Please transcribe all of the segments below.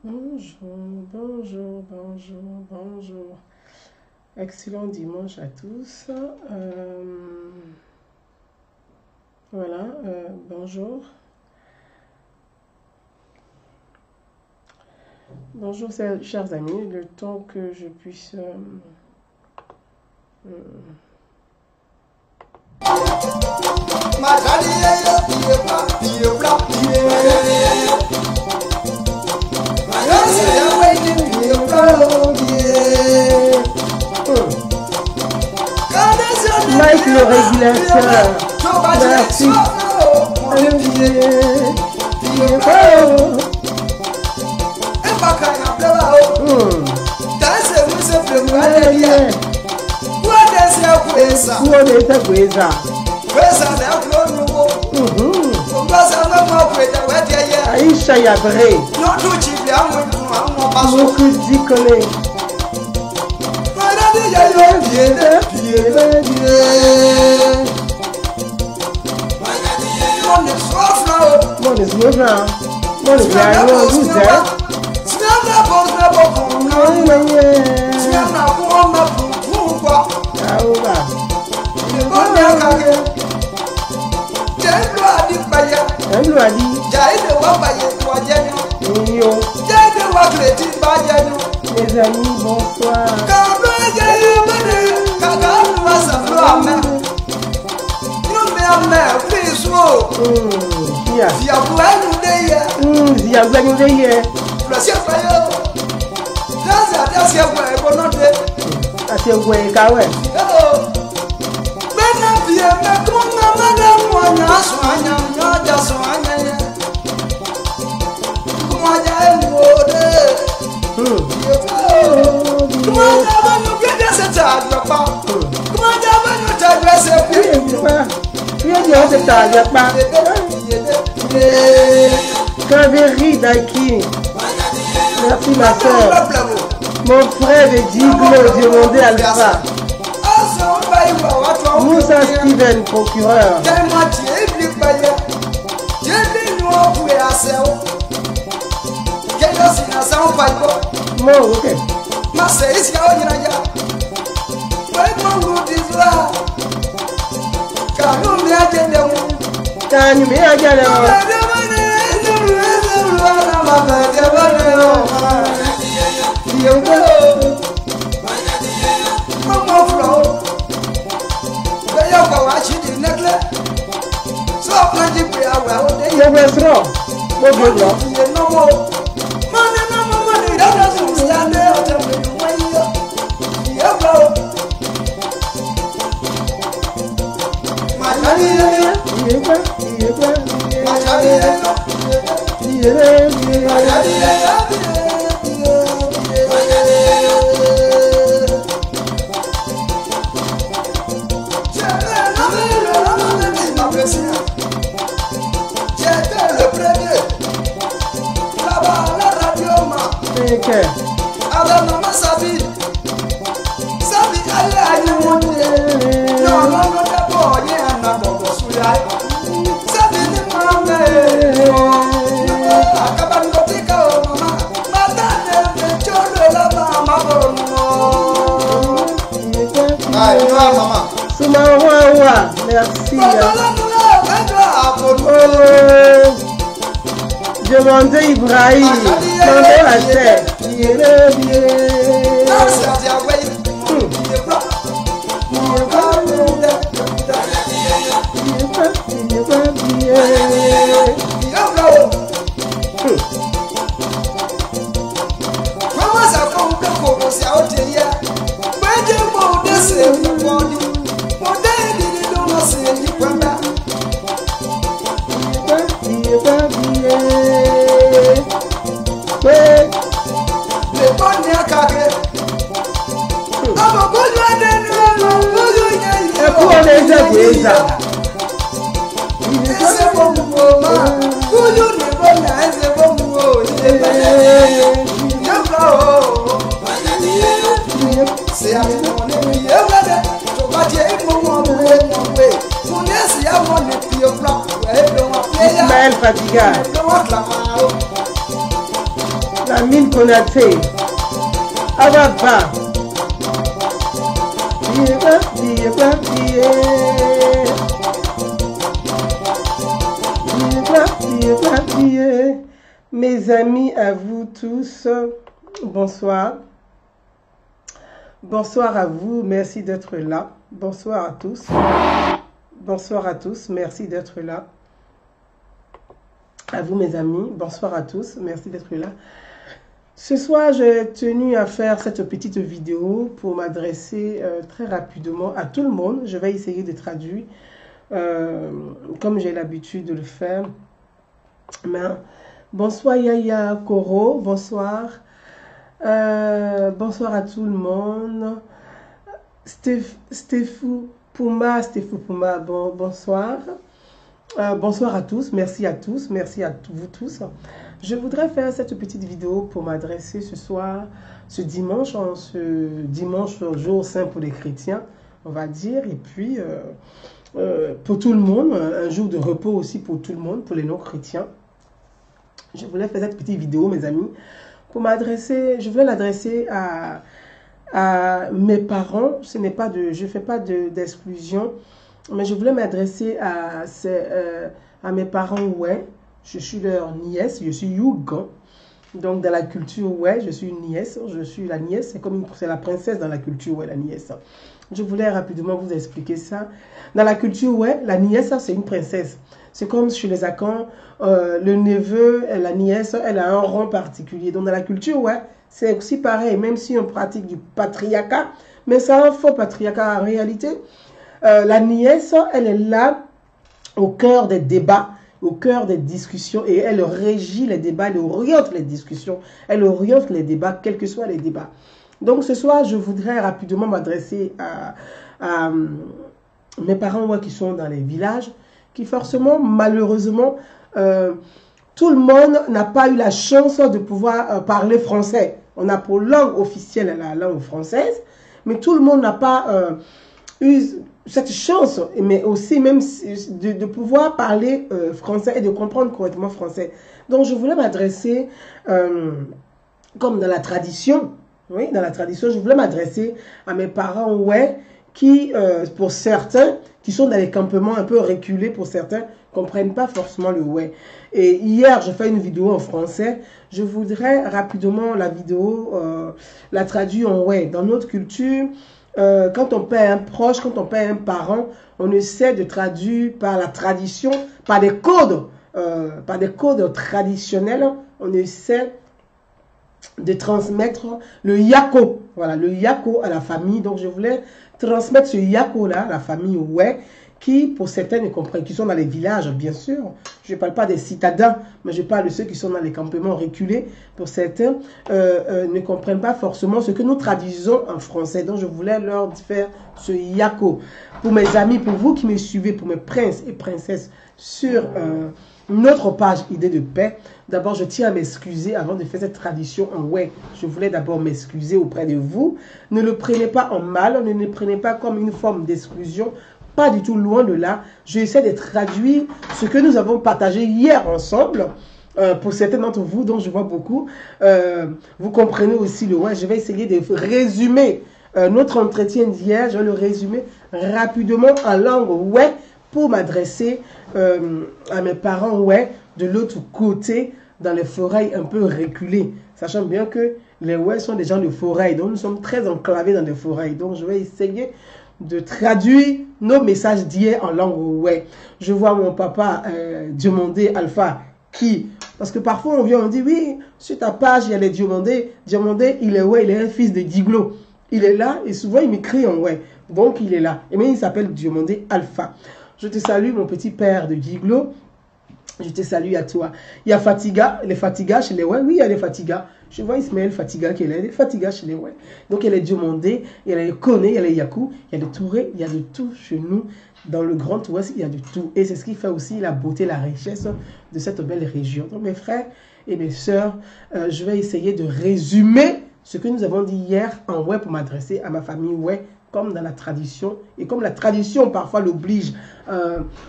Bonjour, bonjour, bonjour, bonjour. Excellent dimanche à tous. Voilà, bonjour. Bonjour, chers amis. Le temps que je puisse... Mike le régulateur. Merci. Aisha Yabré. Beaucoup d'icônes. Mes amis, bonsoir. Kaveri Daki. Merci ma soeur. Mon frère de Diglo, demandé Alpha. Moussa Steven, procureur. Bon, ok. Merci. Demandez Ibrahim. Demandez la terre. Amine Konaté. Ababa. Mes amis, à vous tous, bonsoir. Bonsoir à vous, merci d'être là. Bonsoir à tous. Bonsoir à tous, merci d'être là. À vous mes amis, bonsoir à tous, merci d'être là. Ce soir, j'ai tenu à faire cette petite vidéo pour m'adresser très rapidement à tout le monde. Je vais essayer de traduire comme j'ai l'habitude de le faire. Mais, bonsoir Yaya Koro, bonsoir. Bonsoir à tout le monde. Stéphou Pouma, bon, bonsoir. Bonsoir à tous, merci à vous tous. Je voudrais faire cette petite vidéo pour m'adresser ce soir, ce dimanche, jour saint pour les chrétiens, on va dire, et puis pour tout le monde, un jour de repos aussi pour tout le monde, pour les non-chrétiens. Je voulais faire cette petite vidéo, mes amis, pour m'adresser, je voulais l'adresser à mes parents. Je ne fais pas d'exclusion, mais je voulais m'adresser à mes parents, ouais. Je suis leur nièce, je suis Yougan. Donc dans la culture, ouais, je suis une nièce. Je suis la nièce, c'est la princesse dans la culture, ouais, la nièce. Je voulais rapidement vous expliquer ça. Dans la culture, ouais, la nièce, c'est une princesse. C'est comme chez les Akans, le neveu et la nièce, elle a un rang particulier. Donc dans la culture, ouais, c'est aussi pareil, même si on pratique du patriarcat, mais c'est un faux patriarcat en réalité. La nièce, elle est là au cœur des débats, au cœur des discussions, et elle régit les débats, elle oriente les discussions, elle oriente les débats, quels que soient les débats. Donc ce soir, je voudrais rapidement m'adresser à mes parents, ouais, qui sont dans les villages, qui forcément, malheureusement, tout le monde n'a pas eu la chance de pouvoir parler français. On a pour langue officielle la langue française, mais tout le monde n'a pas eu cette chance, mais aussi même de pouvoir parler français et de comprendre correctement français. Donc je voulais m'adresser, comme dans la tradition, oui, dans la tradition, je voulais m'adresser à mes parents, ouais, qui, pour certains, qui sont dans les campements un peu reculés, pour certains, ne comprennent pas forcément le ouais. Et hier, je fais une vidéo en français. Je voudrais rapidement la vidéo, la traduire en ouais. Dans notre culture, quand on perd un proche, quand on perd un parent, on essaie de traduire par la tradition, par des codes traditionnels. On essaie de transmettre le yako, voilà, le yako à la famille. Donc je voulais transmettre ce yako là à la famille, ouais, qui pour certains ne comprennent, qui sont dans les villages, bien sûr. Je ne parle pas des citadins, mais je parle de ceux qui sont dans les campements reculés. Pour certains, ne comprennent pas forcément ce que nous traduisons en français. Donc je voulais leur faire ce yako. Pour mes amis, pour vous qui me suivez, pour mes princes et princesses sur notre page Idée de paix, d'abord je tiens à m'excuser avant de faire cette tradition en ouais. Je voulais d'abord m'excuser auprès de vous. Ne le prenez pas en mal, ne le prenez pas comme une forme d'exclusion. Pas du tout, loin de là. J'essaie de traduire ce que nous avons partagé hier ensemble. Pour certains d'entre vous, dont je vois beaucoup, vous comprenez aussi le ouais. Je vais essayer de résumer notre entretien d'hier. Je vais le résumer rapidement en langue ouais pour m'adresser à mes parents ouais de l'autre côté, dans les forêts un peu reculées. Sachant bien que les ouais sont des gens de forêt. Donc nous sommes très enclavés dans les forêts. Donc je vais essayer de traduire nos messages d'hier en langue ouais. Je vois mon papa Diomandé Alpha qui, parce que parfois on vient, on dit oui, sur ta page il y a les Diomandé. Diomandé, il est ouais, il est un fils de Diglo. Il est là et souvent il m'écrit en ouais. Donc il est là. Et même il s'appelle Diomandé Alpha. Je te salue mon petit père de Diglo. Je te salue à toi. Il y a Fatiga, les Fatiga chez les ouais. Oui, il y a les Fatiga. Je vois Ismaël Fatiga qui est là, les Fatiga chez les ouais. Donc il y a les Diomandé, il y a les Koné, il y a les Yakou, il y a les Touré, il y a de tout chez nous. Dans le Grand Ouest, il y a de tout. Et c'est ce qui fait aussi la beauté, la richesse de cette belle région. Donc mes frères et mes sœurs, je vais essayer de résumer ce que nous avons dit hier en ouais pour m'adresser à ma famille ouais, comme dans la tradition. Et comme la tradition parfois l'oblige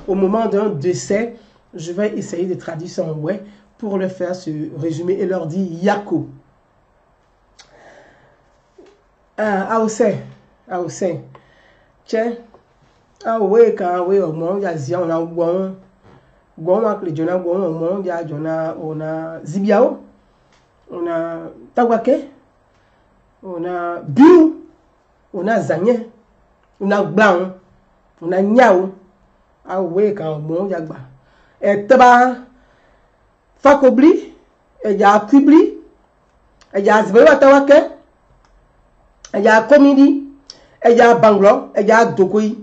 au moment d'un décès, je vais essayer de traduire ça en ouais pour leur faire ce résumé et leur dire Yako. Aoussé. Tiens, oui, quand oui, au moins, il y a Zia, on a Gouan, le Jona Gouan, au moins, il y a Jona, on a Zibiao, on a Tawake, on a Biou, on a Zanye, on a Blanc, on a Niao. Ah oui, quand bon, il y a Gba. Et Taba, Fakobli, et il y a Kubli, et il y a Zbewa Tawake, et il y a Komidi, et il y a Banglo, et il y a Dokoui,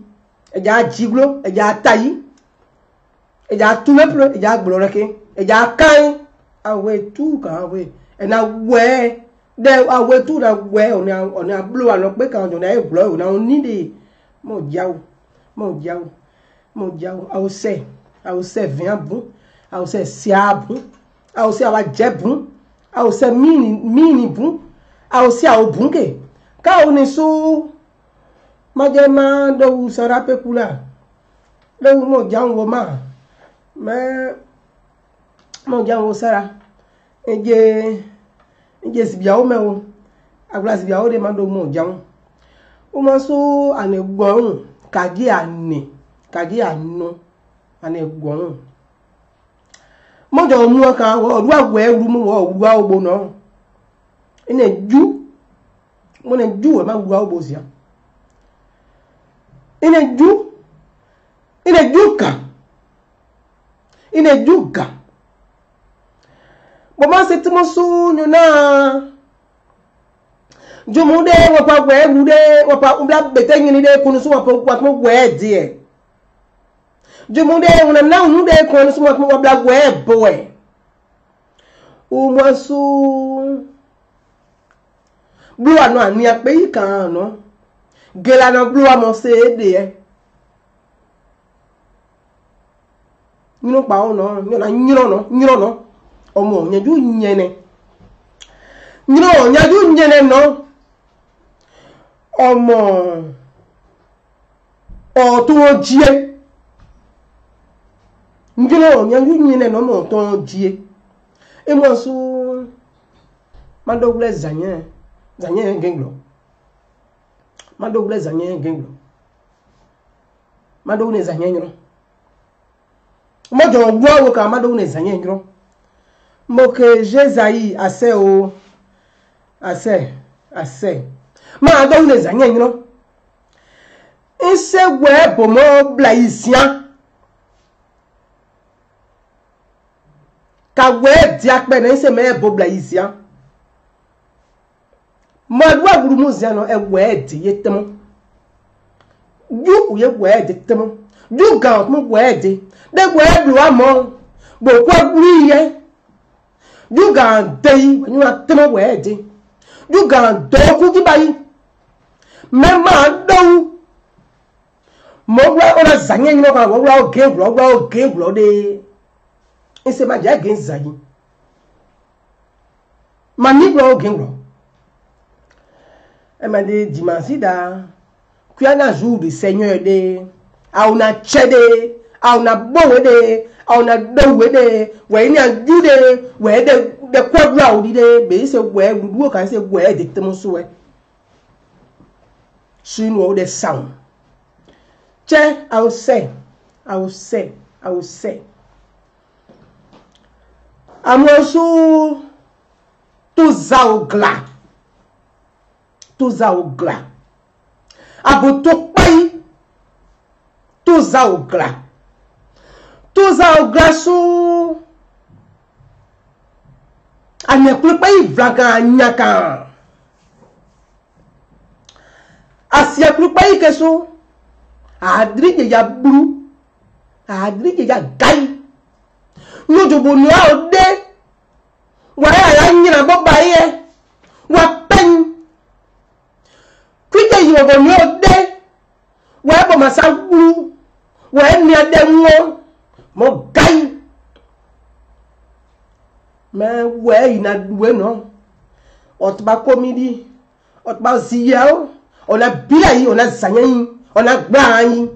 et il y a Djiglo, et il y a Taï, et il y a tout le peuple, et il y a Gloreke, et il y a Kain. Ah ouais, tout, quand ouais. Et là, ouais, ah ouais, tout, là, ouais, on a bleu, alors que quand on a bleu, on a une idée. Mon diao, Aoussé, vient bon, Aoussé, sia bon, Aoussé, awa djeb bon, Aoussé, mini bon, Aoussé, aou bonke. Quand on est sous, ma demande où ça rappelle là. Là où mon diao, mais mon diao, ça et j'ai Zibiao, mais à Zibiao, demande au mon diao. Ou manso ane gwan kagi ane no ane gwan mo do mu kan oru agwe ru mu oru ogbo no ine ju mo ne ju ma ru ogbo sia ine ju ka bo ma se timo su nyuna Jumude wapa gwe gude wapa ubla betengi ni de kunusu wapa gwe die. Jumude unamna unude kunusu wapa gwe boy. Umwasu blua no ani ape kan no. Gela no blua mo se de. Nino pa ono, nyiro no. Omo nyaju nyene. Nyaju nyene no. Ọmọ ọ̀tún jíé njúlọ nyanjú nyine no mo ọ̀tún jíé emo su madogle zanye genglo madogle zanye nyro mojo gwo wo ka madogle zanye nyro mo ke Jezaï assez ma do le zanye nyino ise gwe bomo blaisian ka gwe diakpe na ise me bo blaisian ma do aguru muzia no egwe di yetemo ju uye gwe di temo ju ga mo gwe di de gwe du amo bo kwa guriye ju ga dei nyu atemo gwe di ju ga do ku gibayi Mema do mo gwa ona zanye nyino ka gwa o genglo de ise ma ja gen zanyi ma ni gwa o genglo e ma de dimanche da kuya na jour du Seigneur de a una chede a una bowe de a una dowe de we ni ajude we de kwagwa odi de be ise we duo kan se we de temo so we Chinois de sound. Tiens, I will say. Amosu tous au glas. Aboto pai. Tous au glas sou. Ane kule pai vlaga nyaka. Asia klupa ikeso adrije ya blu adrije ya gai nujubu ni ode wa ya nyina boba ye wa pen kwije yogo ni ode wa bo masa blu wa ni ade nwo mo gai me we ina we no otba komidi otba ziyao on a bilayi, on a zanyayi, on a gbayi.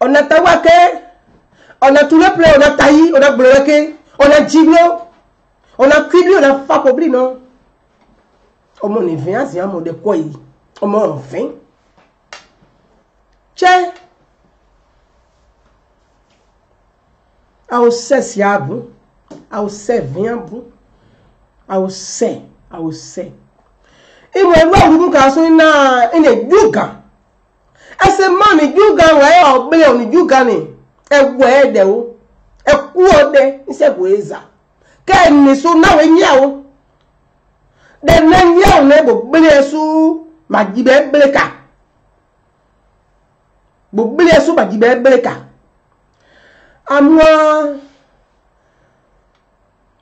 On a tawake, on a tout le play, on a taï, on a bloqué, on a djiblo, On a cuit, on a fait pour non. On m'en est venu, c'est un mot de quoi il. On m'en fait. Tiens. Ao sait si à vous. Ao sait vient vous. Ao sait. Ao sait. Et moi, vous êtes yuga. Et c'est moi, yuga, ouais, on est yuga, et ouais, de où. Et quoi de, c'est quoi. Qu'elle ne soit pas niao. De niao ne boble sous ma dibe bleka. Boble sous ma dibe bleka. À moi,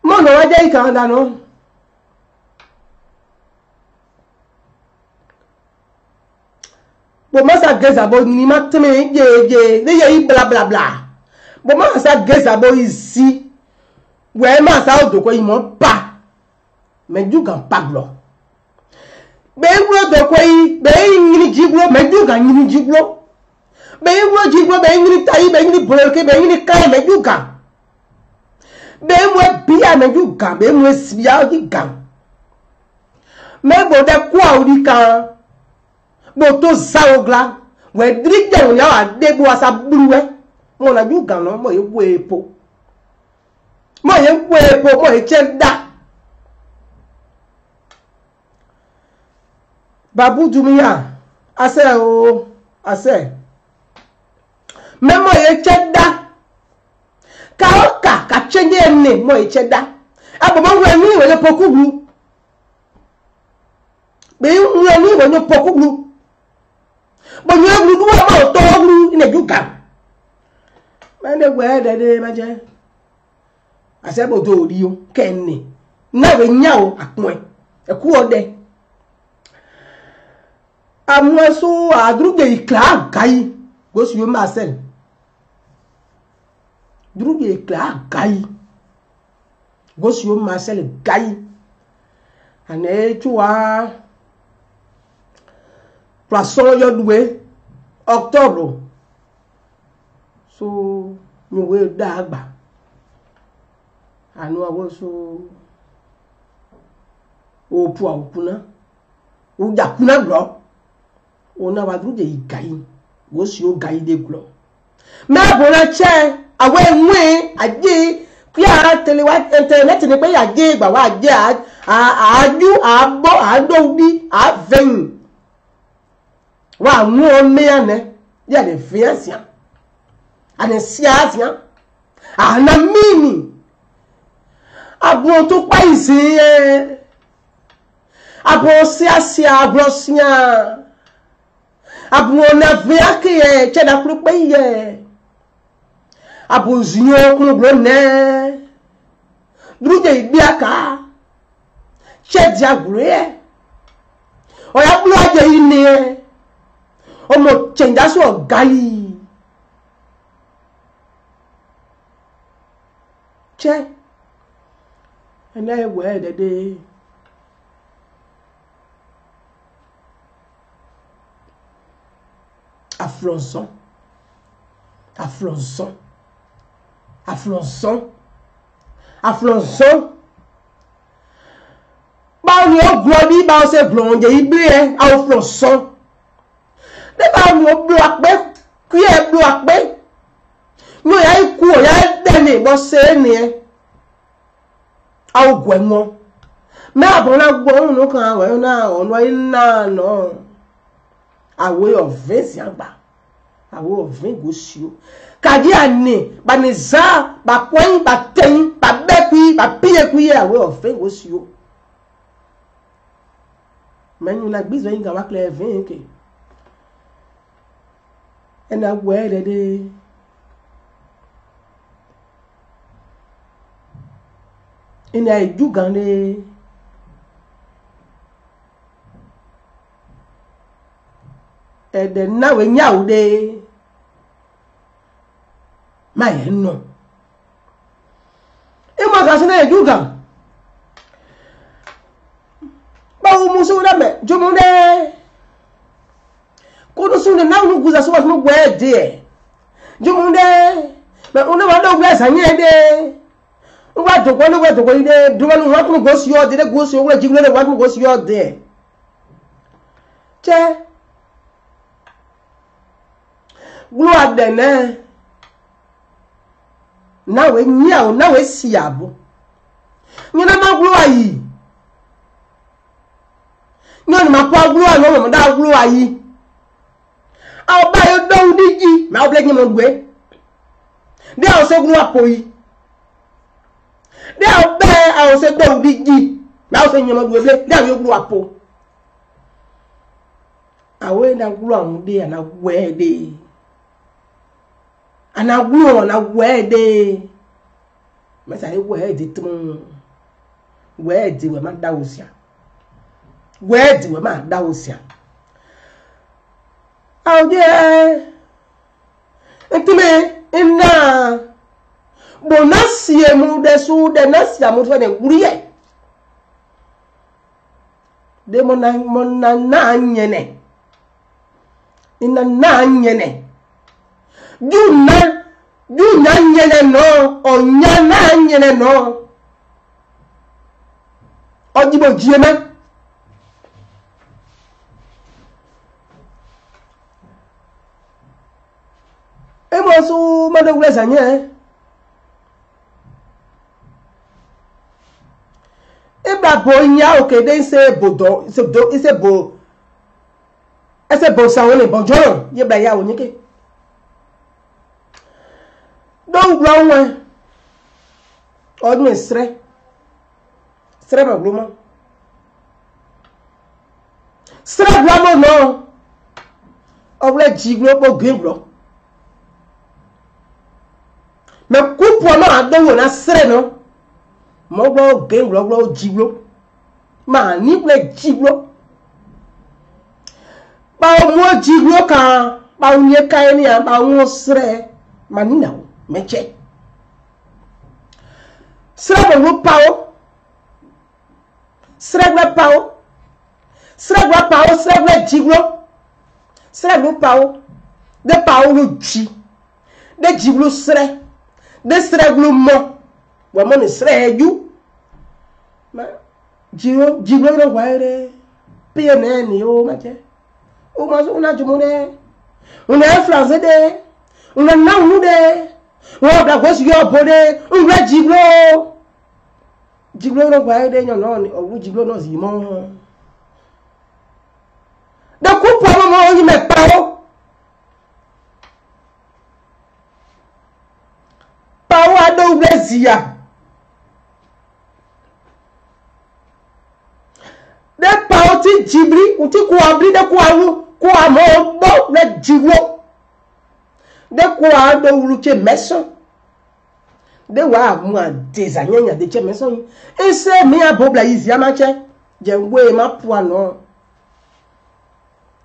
mon nom est dit quand non. Bon, moi ça gaza bo ni ma teme ye ye bla bla bla. Bon, moi ça gaza bo ici. Ouais, mais ça, de quoi ils m'ont pas. Mais du gan pas glo. Ben, de quoi ils, ben, ils jiglo, mais du gan, ils jiglo. Ben, ils jiglo, ben, ils taillent, ben, ils bloquent, ben, ils caillent, mais du gan. Ben, moi, bien, mais du gan, ben, moi, si bien, du gan. Mais bon, de quoi, on dit quand, bon, tout ça, au glas, ouais, dritte, on y a des bois, ça bloué. Mon a du gan, non, moi, il est beau. Moi, je suis pour moi, je suis là. Babou Doumia, assez, oh, assez. Mais moi, je suis là. Kaoka, ka chenye ne, moi, je suis là. Ah, bon, moi, je suis beaucoup blou. Mais je suis beaucoup blou. Bon, je suis blou, je suis blou, il n'est plus calme. Mais je suis asebo do rio kenne na we nyao akwen eku ode amwaso adruge ikla gai go si yo Marcel druge ikla gai go si yo Marcel gai ane tuwa poisson yo doué octobre so mi we dagba anu awoso o pu awukuna o jakuna glo ona wa druje igai wo si o gai de glo me abona che awe nwe aje kya telewa internet ni pe aje gba wa aje aju abo adobi aven wa mu o me ane ya de fiancia ane siasia ana mimi abon to pa isi abon siasia abrosia abon na via ke che da kru pe ye abon zinyo kru bro ne druje ibiaka che dia gre o ya blu aje ini o mo chenja so gali che and I wear the day. Affronson. Affronson. Affronson. Affronson. Ba ni o glori ba o se blonde ibi affronson. De ba ni o block be, ku e block be. Mo ya iku o ya deni bo se ni au gwemo me abona gbo no kan awe na ono ina no awe offense agba awe offense go sio kadi ani ba ni za ba kwen ba ten ba bekwi ba piye kwi awe offense go sio menu la gbizo yin ga wa clear vin ke ena we de in a Uganda the now in Yaude my no. It was as a Ugan. Bau Musura me, Jumune Kodosun now no good as was no where dear. Jumune, but only one of us and ye day. Uwa dogo no we dogo ide duwa no wa ko go si yo de go si yo we jiglo le wa ko go si yo de. Che glo adene na we nya o na we si abo. Nyina ma glo ayi. Nyoni ma po glo anu mo da glo ayi. Aw ba yo do digi ma oble nyimo gbe. De aw se glo apo yi. De aw be aw se do digi ma aw se nyimo gbe de aw yo glo apo. Awe na glo amude ana we de. Ana glo na we de. Ma sa we de tum. We de we ma da osia. We de we ma da osia. Aw de entime ina bonasie mu de su de nasia mu fe de guriye. De mona na nyene. Ina na nyene. Juna nyene no, onya na nyene no. Ojibo jiema. Emo su mado weza nye. Ebra bonya okede se bodo, se bo. Ese bo sawole bojo, yebra ya onyeke. Don't grow one. Odme stre. Stre ma gloma. Stre gloma no. Oble jiglo bo gblo. Me kupo no adowo na stre no. Mo gbo gblo jiglo. Ma ni ple jiglo. Ba mo jiglo kan, ba unye ka eni a ba won stre. Ma ni na o. Meche sregwe pao sregwe jiglo sregwe pao de pao lu ji de jiglo sre de sregwe mo wa mo ni sreju ma jiglo no waire PNN o mache o ma so na jumune una influence de una na de wọ́n da go si yo bode nre jiglo ro gba ede yan no ni owu jiglo no si mo da ku po mo ni me pawo ado blezia de pawo ti jibri uti ku abri de ku awu ku amo bo le jiglo de quoi de wuluche meso de wa mu adezanyanya de che meso e se mi abobla izi amache je we ma pu ano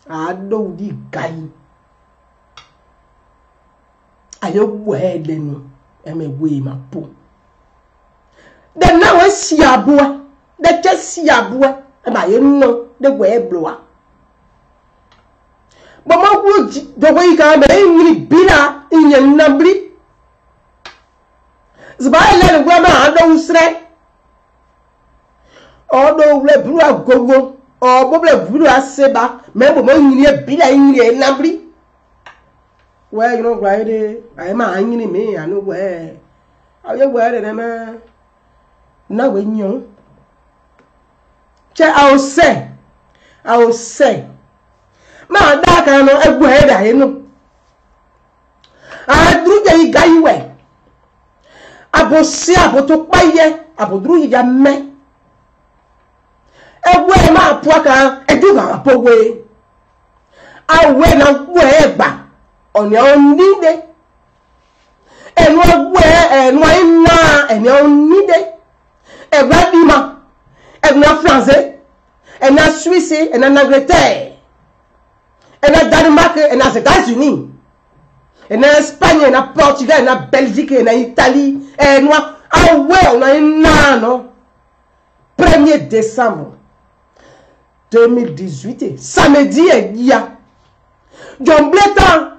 ado di gai ayo we de no e me we ma pu de na we si aboa de che si aboa e ba ye no de we bloa Bama wuji dogo ika be ngiri bina inye nambri zbaile le gwa ma ado usre odo wle bru agogo o boble bru aseba me bo mo ngiri bina ngiri nambri we you know why de ai ma ngiri me anu we aye we de na we nyon che I will say ma da ka no egwu eda inu adru je iga iwe abosi aboto paye abodru ya me egwu e ma apu aka edu ga apowe awe na gwu egba oni onide enu egwu enu ina eni onide egba dima enu français enu suisse enu Angleterre et na Danemark et na États-Unis et na Espagne et na Portugal et na Belgique et na Italie et na ah ouais on a une non 1er décembre 2018 samedi et ya John Bletan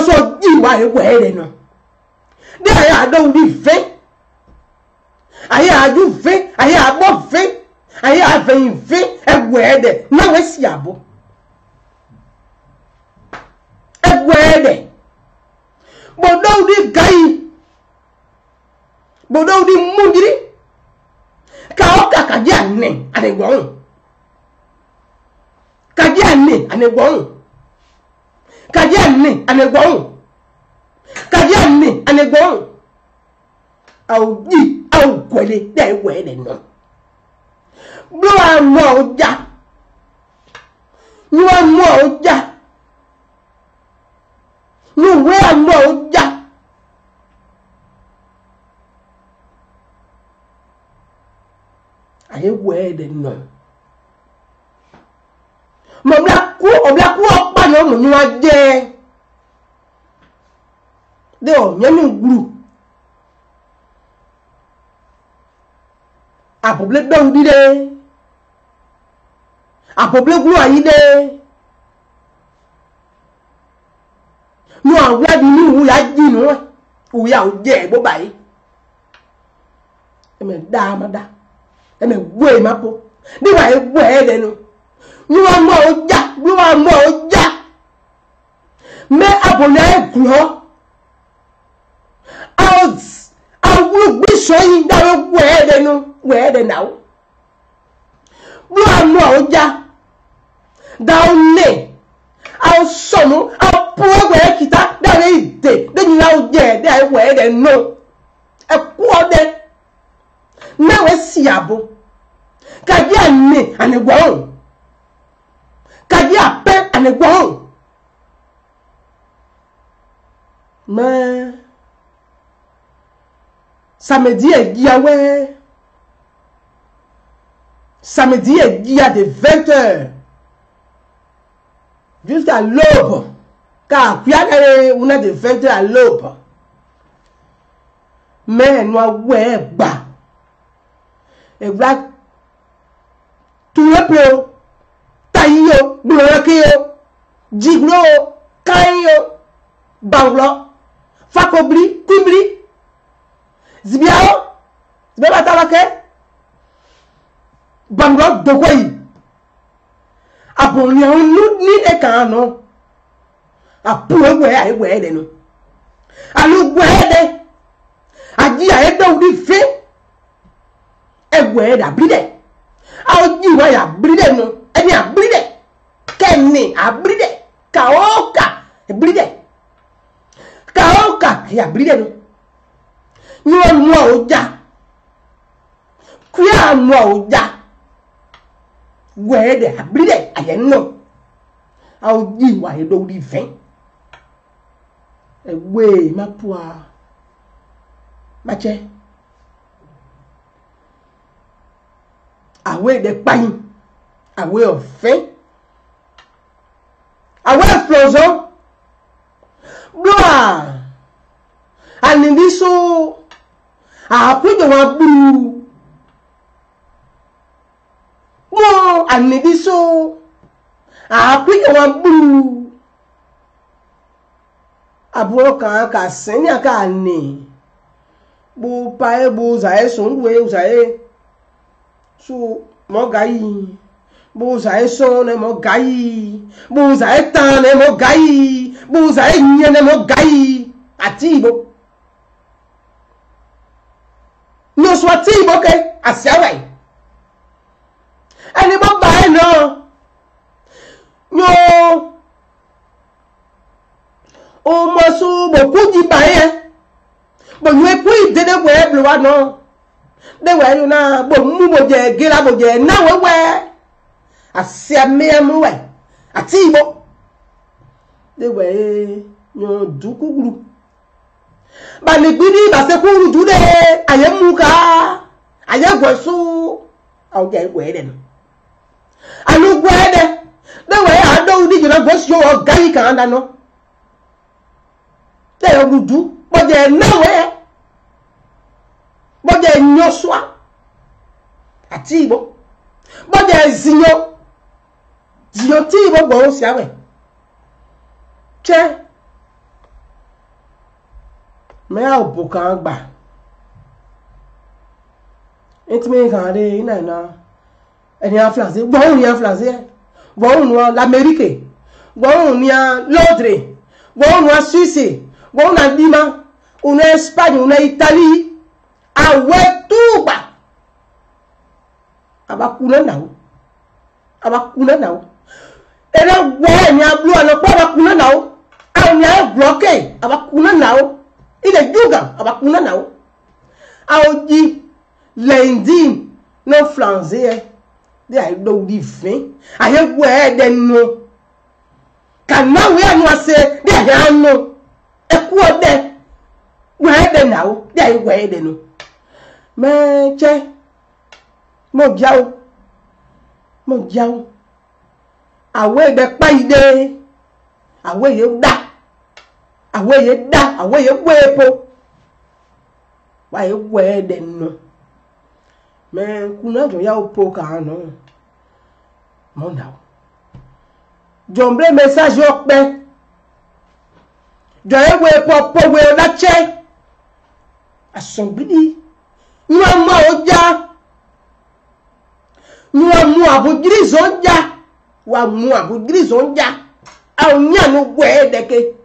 so di wa e we no de aya do di ve aya aju ve aya abo ve aya aven ve egwede na we si abo egwede bodo di gai bodo di mundiri ka oka kaja ne anegwon kaja ne anegwon Kadiane anegwon Kadiane anegwon au di au kwele de we de no blo amo oja nu amo oja nu we amo oja aye we de no mo bla ku opa no mu nu aje de o nyanu guru apoble don di de apoble guru ayi de nu awla di ni wu ya ji nu wu ya o je bo bayi e me da ma da e me gwe ma po di wa e gwe de nu nu amo oja nu amo oja me abona e gro out awu gbe so yin da we de nu we de now nu amo oja da one au sono au po we kita da we de ni la o je de we de no e ku ode na we si abo ka bi ani anegwa Kadi ape anegwon mais samedi est giawe samedi est gia de 20h jusqu'à l'aube car il y a on a de 20h à l'aube mais nous ouais ba et voilà tout le peu tayo bloqueo jiglo kayo banglo fakobri kubri zibiao zibeba talake banglo dokoyi abonye onu ni de kan no apuwe we ai we de no alu we de aji ai do di fe egwe da bride aoji wa ya bride no eni abride kenne abride kaoka bride kaoka ya bride no ni mo oja kuya mo oja we de abride ayen no aoji wa do di fen ewe mapua mache awe de payin awe ọ̀fẹ́ awe explosion bloa anidiso apujo wa buru mo anidiso apujo wa buru aburo kan ka sen ni aka ni bo pa e bo za e sun we za e so mo gayi Buza e sone mo gai buza e tane mo gai buza e nyene mo gai atibo no so atibo ke asiawai ani bo ba e no no o mo su bo kuji ba e bo yue ku idede we blu wa no de we you na bo mu bo je gira bo je na we asia meamu we atibo de we nyo dukuguru ba ni gbiri ba se kuru jude ayemuka ayegwesu au je gwede no anu gwede de we ado di jina gosi o gai kan anda no de ogudu bo je na we bo je nyoswa atibo bo je zinyo Dio ti bo gbo siawe che Mais à Bokangba. Et tu me regardes, il y a elle est influencée. Bon, on est influencé. Bon, on est l'Amérique. Bon, on est Londres. Bon, on est Suisse. Bon, on est Lima. On est Espagne. On est Italie. Ah ouais, tout bas. Abakuna nao. Abakuna nao. Et là, ouais, il y a bleu. Alors, pas abakuna nao. Ah, on est bloqué. Abakuna nao. Il est Yuga. Abakuna nao. Ah, on dit lundi, non flanzé. They are no different. I have where they know. Can now we are not say they are no. A quarter where they now, they are where they know. Man, che mo jaw. Away the pay day. Away you da. Away you da. Away you wepo. Why you where they know. Mais kuna jo ya opoka no monda jombre message yo pe jo ewe popo we la che asogbidi ni ma oja ni mu abugiri zonja wa mu abugiri zonja awunya no gwe deke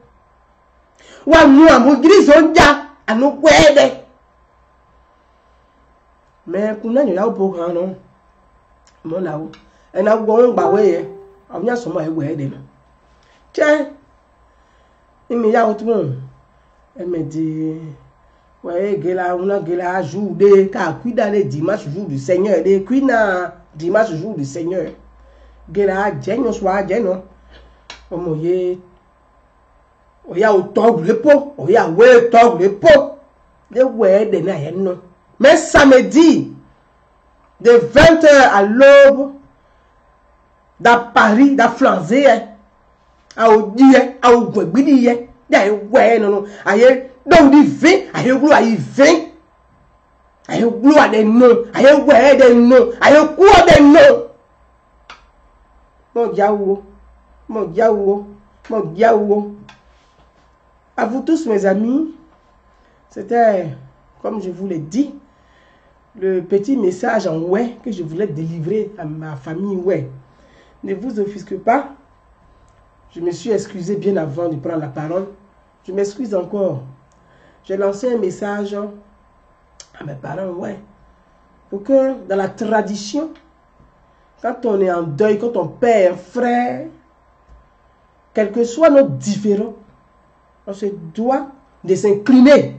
wa mu abugiri zonja anu gwe de. Mais kuna nyo ya opoka no mo lawo ena gwo ngba we awunya so ma ewe de no che imi ya otumo emedi ouais gela una gela jour de ka cuida le dimanche jour du Seigneur de cuina dimanche jour du Seigneur gela jenyo soir jeno omoye oya o tog le po oya we tog le po de we de na yen no. Mais samedi, de 20h à l'aube, dans Paris, dans Flanzé, à Odié, à Ogwebidi, ouais, non, aïe, donc du vin, aïe, gloire, aïe, vin, aïe, gloire des noms, aïe, ouais, des noms, aïe, quoi des noms. Mon diawo, mon diawo, mon diawo. À vous tous, mes amis, c'était, comme je vous l'ai dit, le petit message en ouais que je voulais délivrer à ma famille ouais. Ne vous offusquez pas. Je me suis excusé bien avant de prendre la parole. Je m'excuse encore. J'ai lancé un message à mes parents ouais. Pour que dans la tradition, quand on est en deuil, quand on perd un frère, quel que soit notre différend, on se doit de s'incliner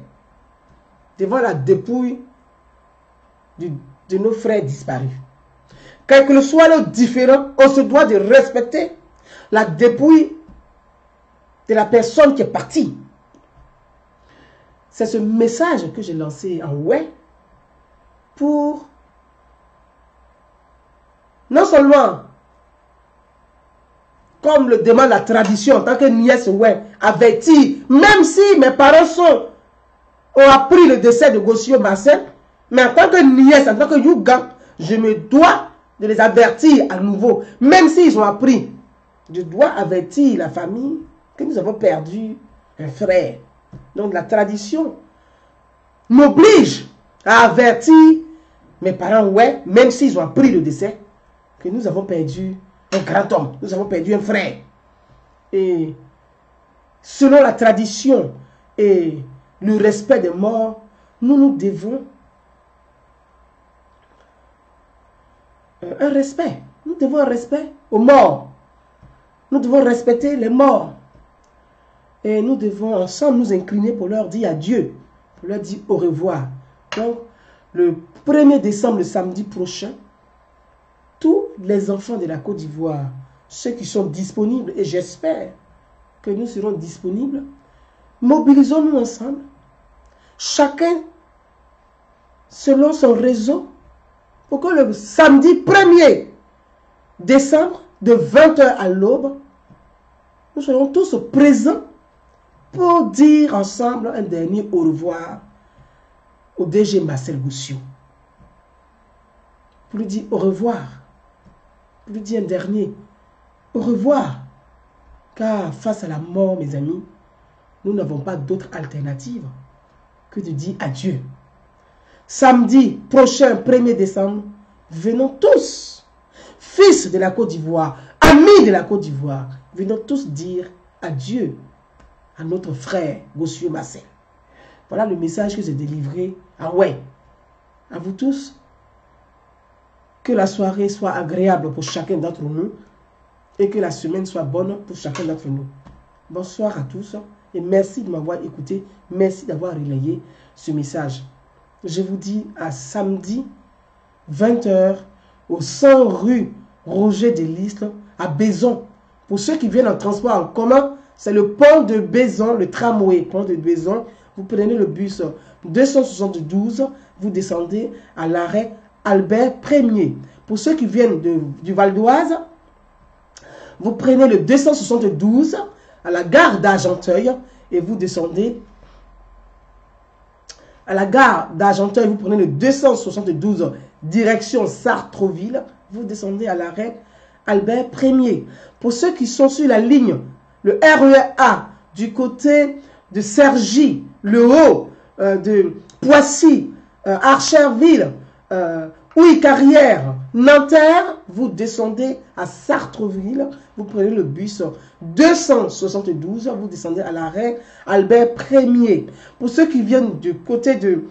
devant la dépouille de nos frères disparus. Quel que soit le différent, on se doit de respecter la dépouille de la personne qui est partie. C'est ce message que j'ai lancé en ouais pour non seulement, comme le demande la tradition, en tant que nièce ouais, avertir, même si mes parents ont appris le décès de Gossio Marcel, mais en tant que nièce, en tant que Yuga, je me dois de les avertir à nouveau. Même s'ils ont appris, je dois avertir la famille que nous avons perdu un frère. Donc la tradition m'oblige à avertir mes parents, ouais, même s'ils ont appris le décès, que nous avons perdu un grand homme, nous avons perdu un frère. Et selon la tradition et le respect des morts, nous devons un respect. Nous devons un respect aux morts. Nous devons respecter les morts. Et nous devons ensemble nous incliner pour leur dire adieu, pour leur dire au revoir. Donc, le 1er décembre, le samedi prochain, tous les enfants de la Côte d'Ivoire, ceux qui sont disponibles, et j'espère que nous serons disponibles, mobilisons-nous ensemble, chacun selon son réseau, pour que le samedi 1er décembre, de 20h à l'aube, nous serons tous présents pour dire ensemble un dernier au revoir au DG Marcel Gossio. Pour lui dire au revoir, pour lui dire un dernier au revoir. Car face à la mort, mes amis, nous n'avons pas d'autre alternative que de dire adieu. Samedi prochain, 1er décembre, venons tous, fils de la Côte d'Ivoire, amis de la Côte d'Ivoire, venons tous dire adieu à notre frère Gossio Marcel. Voilà le message que j'ai délivré à ouais. À vous tous, que la soirée soit agréable pour chacun d'entre nous et que la semaine soit bonne pour chacun d'entre nous. Bonsoir à tous et merci de m'avoir écouté. Merci d'avoir relayé ce message. Je vous dis à samedi 20 h au 100 rue Roger Delisle à Bézon. Pour ceux qui viennent en transport en commun, c'est le pont de Bézon, le tramway, pont de Bézon. Vous prenez le bus 272, vous descendez à l'arrêt Albert Ier. Pour ceux qui viennent du Val d'Oise, vous prenez le 272 à la gare d'Argenteuil et vous descendez à la gare d'Argenteuil. Vous prenez le 272 direction Sartreville. Vous descendez à l'arrêt Albert Ier. Pour ceux qui sont sur la ligne, le RER du côté de Cergy, le Haut, de Poissy, Archerville, Ouy-Carrière, Nanterre, vous descendez à Sartreville, vous prenez le bus 272, vous descendez à l'arrêt Albert Ier. Pour ceux qui viennent du côté de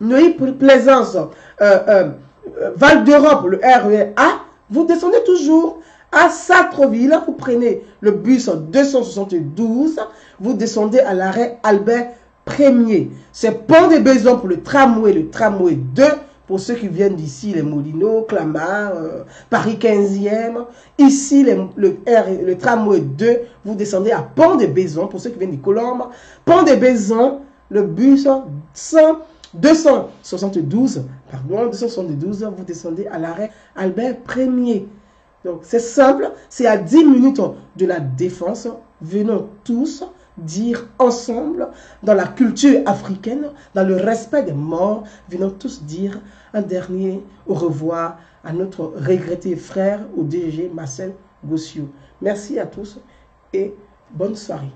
Neuilly-Plaisance, Val d'Europe, le RER A, vous descendez toujours à Sartreville, vous prenez le bus 272, vous descendez à l'arrêt Albert Ier. C'est Pont de Bézon pour le tramway 2, pour ceux qui viennent d'ici, les Moulineaux, Clamart, Paris 15e. Ici, le tramway 2, vous descendez à Pont de Bézon, pour ceux qui viennent du Colombes. Pont de Bézon, le bus 272, vous descendez à l'arrêt Albert Ier. Donc, c'est simple, c'est à 10 minutes de la Défense. Venons tous dire ensemble, dans la culture africaine, dans le respect des morts, venons tous dire un dernier au revoir à notre regretté frère, au DG Marcel Gossio. Merci à tous et bonne soirée.